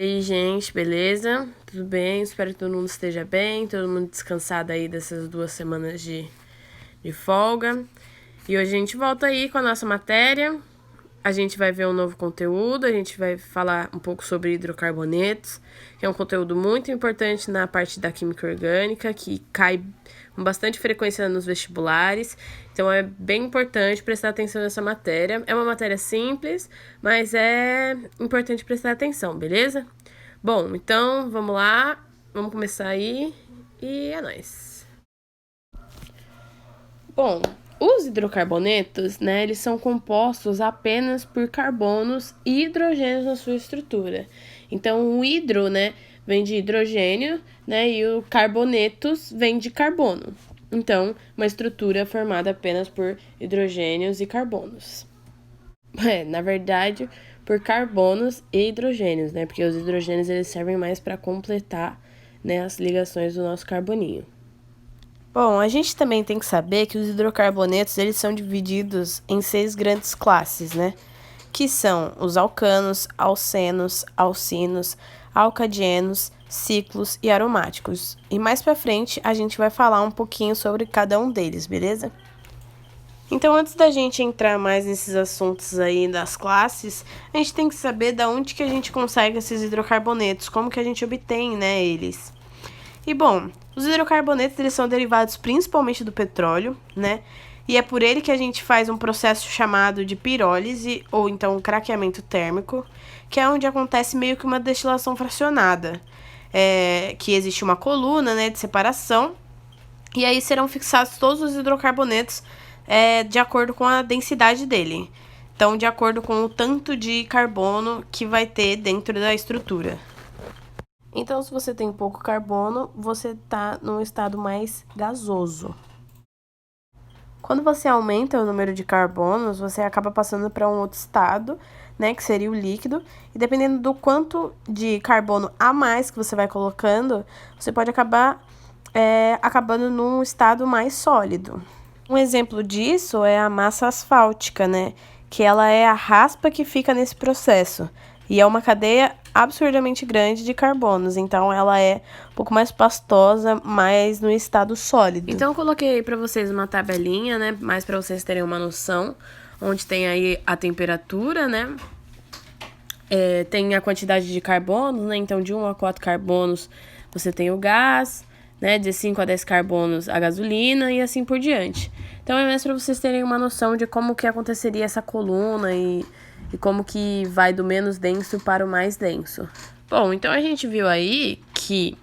E aí, gente, beleza? Tudo bem? Espero que todo mundo esteja bem, todo mundo descansado aí dessas 2 semanas de folga. E hoje a gente volta aí com a nossa matéria. A gente vai ver um novo conteúdo, a gente vai falar um pouco sobre hidrocarbonetos, que é um conteúdo muito importante na parte da química orgânica, que cai com bastante frequência nos vestibulares. Então é bem importante prestar atenção nessa matéria. É uma matéria simples, mas é importante prestar atenção, beleza? Bom, então vamos lá, vamos começar aí e é nóis. Bom, os hidrocarbonetos, né, eles são compostos apenas por carbonos e hidrogênios na sua estrutura. Então, o hidro, né, vem de hidrogênio, né, e o carbonetos vem de carbono. Então, uma estrutura formada apenas por hidrogênios e carbonos. Na verdade, por carbonos e hidrogênios, né, porque os hidrogênios eles servem mais para completar, né, as ligações do nosso carboninho. Bom, a gente também tem que saber que os hidrocarbonetos eles são divididos em 6 grandes classes, né? Que são os alcanos, alcenos, alcinos, alcadienos, ciclos e aromáticos. E mais pra frente a gente vai falar um pouquinho sobre cada um deles, beleza? Então, antes da gente entrar mais nesses assuntos aí das classes, a gente tem que saber da onde que a gente consegue esses hidrocarbonetos, como que a gente obtém, né, eles. E bom, os hidrocarbonetos eles são derivados principalmente do petróleo, né? E é por ele que a gente faz um processo chamado de pirólise, ou então craqueamento térmico, que é onde acontece meio que uma destilação fracionada. Que existe uma coluna, né, de separação, e aí serão fixados todos os hidrocarbonetos de acordo com a densidade dele. Então, de acordo com o tanto de carbono que vai ter dentro da estrutura. Então, se você tem pouco carbono, você está num estado mais gasoso. Quando você aumenta o número de carbonos, você acaba passando para um outro estado, né, que seria o líquido. E dependendo do quanto de carbono a mais que você vai colocando, você pode acabar acabando num estado mais sólido. Um exemplo disso é a massa asfáltica, né, que ela é a raspa que fica nesse processo. E é uma cadeia absurdamente grande de carbonos, então ela é um pouco mais pastosa, mais no estado sólido. Então eu coloquei aí para vocês uma tabelinha, né, mais para vocês terem uma noção, onde tem aí a temperatura, né, tem a quantidade de carbonos, né, então de 1 a 4 carbonos você tem o gás, né, de 5 a 10 carbonos a gasolina e assim por diante. Então é mais para vocês terem uma noção de como que aconteceria essa coluna e como que vai do menos denso para o mais denso. Bom, então a gente viu aí que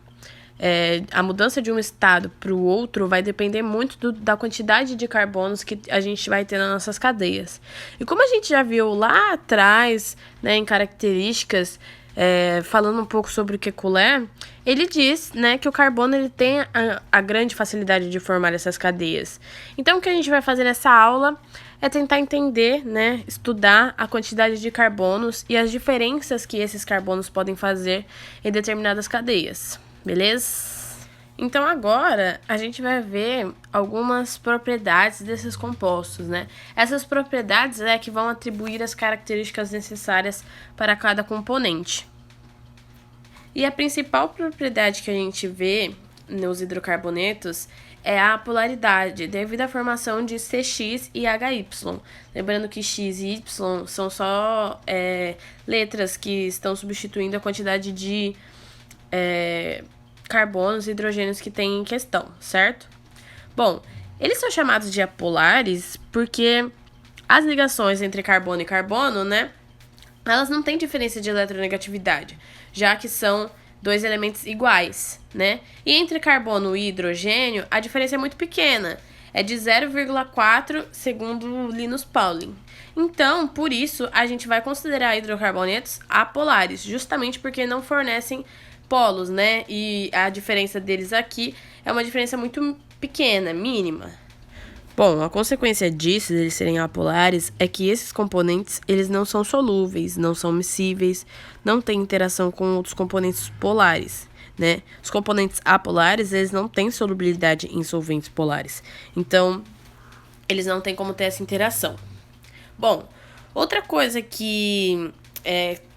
a mudança de um estado para o outro vai depender muito da quantidade de carbonos que a gente vai ter nas nossas cadeias. E como a gente já viu lá atrás, né, em características, falando um pouco sobre o Kekulé, ele diz, né, que o carbono ele tem a grande facilidade de formar essas cadeias. Então, o que a gente vai fazer nessa aula é tentar entender, né, estudar a quantidade de carbonos e as diferenças que esses carbonos podem fazer em determinadas cadeias, beleza? Então agora a gente vai ver algumas propriedades desses compostos, né? Essas propriedades que vão atribuir as características necessárias para cada componente. E a principal propriedade que a gente vê nos hidrocarbonetos é a polaridade, devido à formação de CX e HY. Lembrando que X e Y são só letras que estão substituindo a quantidade de carbonos e hidrogênios que tem em questão, certo? Bom, eles são chamados de apolares porque as ligações entre carbono e carbono, né, elas não têm diferença de eletronegatividade, já que são 2 elementos iguais, né? E entre carbono e hidrogênio, a diferença é muito pequena, é de 0,4 segundo Linus Pauling. Então, por isso, a gente vai considerar hidrocarbonetos apolares, justamente porque não fornecem polos, né? E a diferença deles aqui é uma diferença muito pequena, mínima. Bom, a consequência disso, deles serem apolares, é que esses componentes, eles não são solúveis, não são miscíveis, não têm interação com outros componentes polares, né? Os componentes apolares, eles não têm solubilidade em solventes polares. Então, eles não têm como ter essa interação. Bom, outra coisa que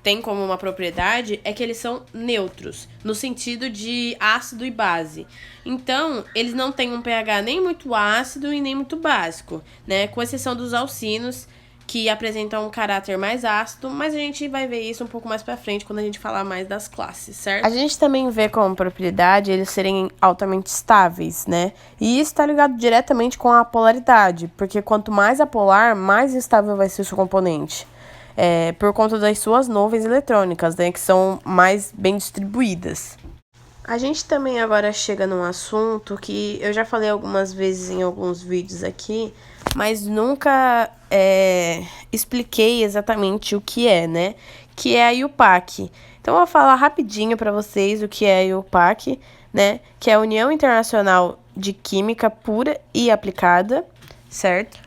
tem como uma propriedade é que eles são neutros, no sentido de ácido e base. Então, eles não têm um pH nem muito ácido e nem muito básico, né? Com exceção dos alcinos, que apresentam um caráter mais ácido, mas a gente vai ver isso um pouco mais pra frente, quando a gente falar mais das classes, certo? A gente também vê como propriedade eles serem altamente estáveis, né? E isso tá ligado diretamente com a polaridade, porque quanto mais apolar, mais instável vai ser o seu componente. Por conta das suas nuvens eletrônicas, né, que são mais bem distribuídas. A gente também agora chega num assunto que eu já falei algumas vezes em alguns vídeos aqui, mas nunca expliquei exatamente o que é, né? Que é a IUPAC. Então, eu vou falar rapidinho para vocês o que é a IUPAC, né? Que é a União Internacional de Química Pura e Aplicada, certo?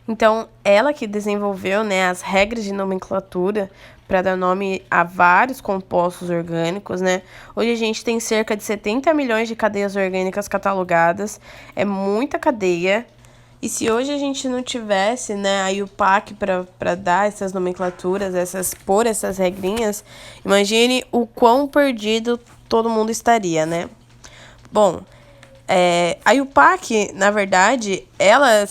Então, ela que desenvolveu, né, as regras de nomenclatura para dar nome a vários compostos orgânicos, né? Hoje a gente tem cerca de 70 milhões de cadeias orgânicas catalogadas, é muita cadeia. E se hoje a gente não tivesse, né, a IUPAC para dar essas nomenclaturas, pôr essas regrinhas, imagine o quão perdido todo mundo estaria, né? Bom, a IUPAC, na verdade, ela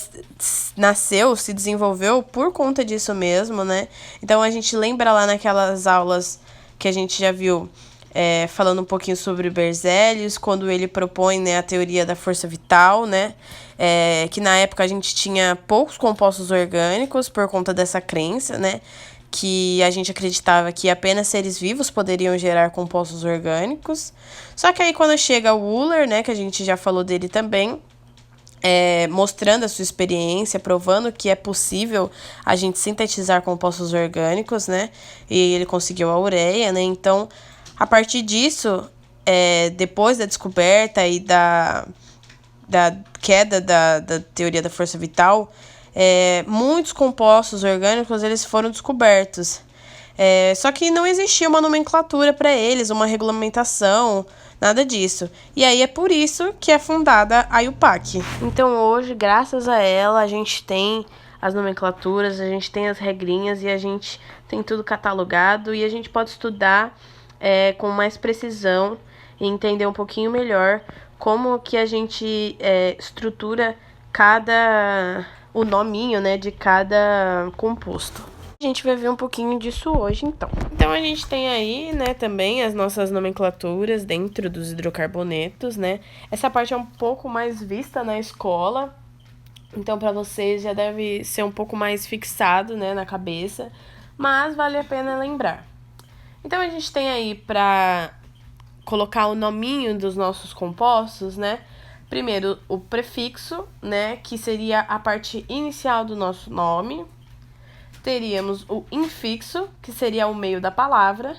nasceu, se desenvolveu por conta disso mesmo, né? Então, a gente lembra lá naquelas aulas que a gente já viu, falando um pouquinho sobre Berzelius, quando ele propõe, né, a teoria da força vital, né? Que na época a gente tinha poucos compostos orgânicos por conta dessa crença, né? Que a gente acreditava que apenas seres vivos poderiam gerar compostos orgânicos. Só que aí quando chega o Wöhler, né, que a gente já falou dele também, mostrando a sua experiência, provando que é possível a gente sintetizar compostos orgânicos, né, e ele conseguiu a ureia, né, então, a partir disso, depois da descoberta e da queda da teoria da força vital, muitos compostos orgânicos eles foram descobertos. Só que não existia uma nomenclatura para eles, uma regulamentação, nada disso. E aí é por isso que é fundada a IUPAC. Então hoje, graças a ela, a gente tem as nomenclaturas, a gente tem as regrinhas e a gente tem tudo catalogado e a gente pode estudar com mais precisão e entender um pouquinho melhor como que a gente estrutura o nominho, né, de cada composto. A gente vai ver um pouquinho disso hoje, então. Então, a gente tem aí, né, também as nossas nomenclaturas dentro dos hidrocarbonetos, né? Essa parte é um pouco mais vista na escola, então para vocês já deve ser um pouco mais fixado, né, na cabeça, mas vale a pena lembrar. Então, a gente tem aí para colocar o nominho dos nossos compostos, né? Primeiro, o prefixo, né, que seria a parte inicial do nosso nome. Teríamos o infixo, que seria o meio da palavra,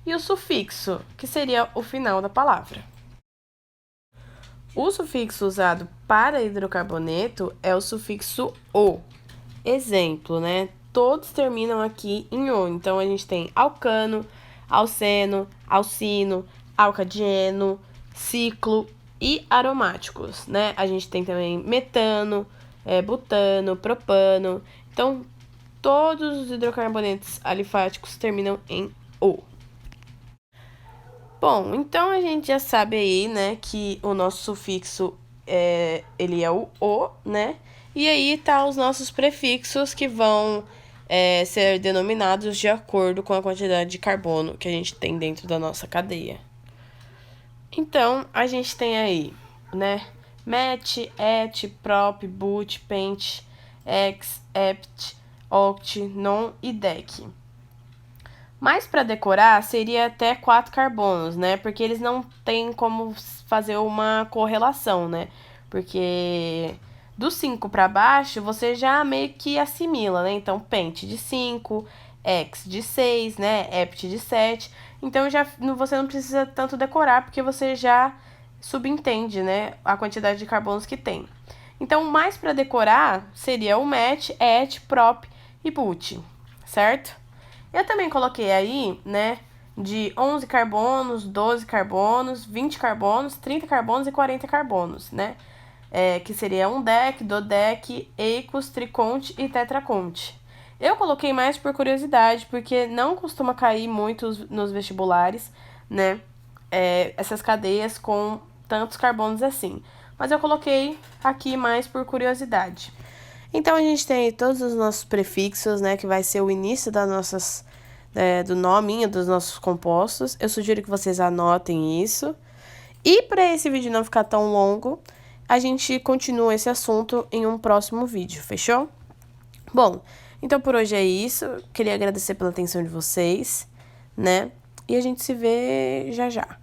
e o sufixo, que seria o final da palavra. O sufixo usado para hidrocarboneto é o sufixo "o". Exemplo, né? Todos terminam aqui em "o". Então, a gente tem alcano, alceno, alcino, alcadieno, ciclo e aromáticos, né? A gente tem também metano, butano, propano. Então, todos os hidrocarbonetos alifáticos terminam em "o". Bom, então a gente já sabe aí, né, que o nosso sufixo ele é o "o", né? E aí tá os nossos prefixos que vão ser denominados de acordo com a quantidade de carbono que a gente tem dentro da nossa cadeia. Então, a gente tem aí, né, met, et, prop, but, pent, ex, ept, oct, non e dec. Mas para decorar, seria até 4 carbonos, né? Porque eles não têm como fazer uma correlação, né? Porque do 5 para baixo, você já meio que assimila, né? Então, pent de 5, ex de 6, né? Ept de 7. Então, você não precisa tanto decorar, porque você já subentende, né? A quantidade de carbonos que tem. Então, mais para decorar, seria o met, et, prop e but, certo? Eu também coloquei aí, né, de 11 carbonos, 12 carbonos, 20 carbonos, 30 carbonos e 40 carbonos, né? Que seria um dec, dodec, eicos, triconte e tetraconte. Eu coloquei mais por curiosidade, porque não costuma cair muito nos vestibulares, né? Essas cadeias com tantos carbonos assim. Mas eu coloquei aqui mais por curiosidade. Então, a gente tem todos os nossos prefixos, né? Que vai ser o início das nossas... do nominho dos nossos compostos. Eu sugiro que vocês anotem isso. E para esse vídeo não ficar tão longo, a gente continua esse assunto em um próximo vídeo, fechou? Bom, então por hoje é isso. Queria agradecer pela atenção de vocês, né? E a gente se vê já já.